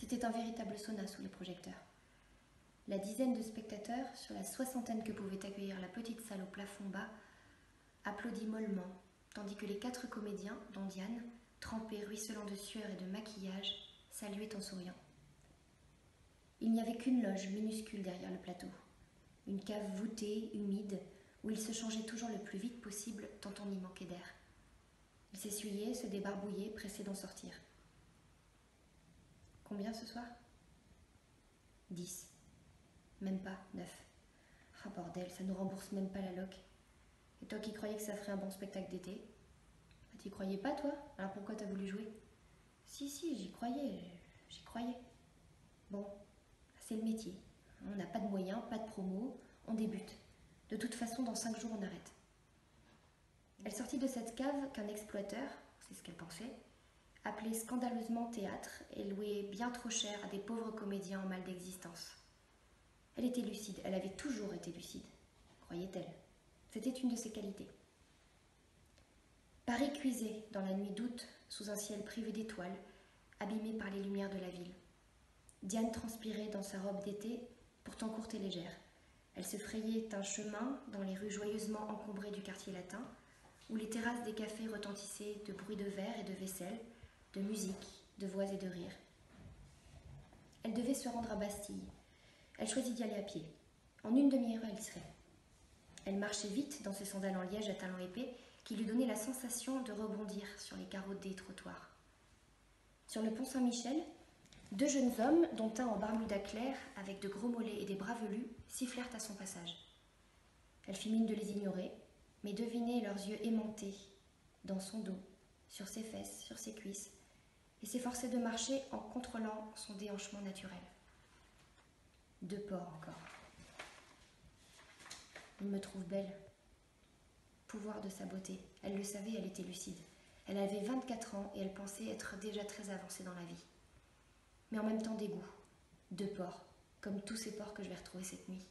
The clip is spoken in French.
C'était un véritable sauna sous les projecteurs. La dizaine de spectateurs, sur la soixantaine que pouvait accueillir la petite salle au plafond bas, applaudit mollement, tandis que les 4 comédiens, dont Diane, trempés, ruisselants de sueur et de maquillage, saluaient en souriant. Il n'y avait qu'une loge minuscule derrière le plateau, une cave voûtée, humide, où il se changeait toujours le plus vite possible tant on y manquait d'air. Il s'essuyait, se débarbouillait, pressé d'en sortir. Combien ce soir ? 10. Même pas, 9. Ah bordel, ça nous rembourse même pas la loc. Et toi qui croyais que ça ferait un bon spectacle d'été ? Bah, t'y croyais pas toi ? Alors pourquoi t'as voulu jouer ? Si, j'y croyais. Bon, c'est le métier. On n'a pas de moyens, pas de promo, on débute. De toute façon, dans 5 jours, on arrête. Elle sortit de cette cave qu'un exploiteur, c'est ce qu'elle pensait, appelait scandaleusement théâtre et louait bien trop cher à des pauvres comédiens en mal d'existence. Elle était lucide, elle avait toujours été lucide, croyait-elle. C'était une de ses qualités. Paris cuisait dans la nuit d'août sous un ciel privé d'étoiles, abîmé par les lumières de la ville. Diane transpirait dans sa robe d'été, pourtant courte et légère. Elle se frayait un chemin dans les rues joyeusement encombrées du quartier latin, où les terrasses des cafés retentissaient de bruits de verre et de vaisselle, de musique, de voix et de rires. Elle devait se rendre à Bastille. Elle choisit d'y aller à pied. En une demi-heure, elle y serait. Elle marchait vite dans ses sandales en liège à talons épais qui lui donnaient la sensation de rebondir sur les carreaux des trottoirs. Sur le pont Saint-Michel, 2 jeunes hommes, dont un en Bermuda clair, avec de gros mollets et des bras velus, sifflèrent à son passage. Elle fit mine de les ignorer, mais devinait leurs yeux aimantés dans son dos, sur ses fesses, sur ses cuisses, et s'efforçait de marcher en contrôlant son déhanchement naturel. 2 porcs encore. Il me trouve belle. Pouvoir de sa beauté. Elle le savait, elle était lucide. Elle avait 24 ans et elle pensait être déjà très avancée dans la vie. Mais en même temps dégoût. 2 porcs, comme tous ces porcs que je vais retrouver cette nuit.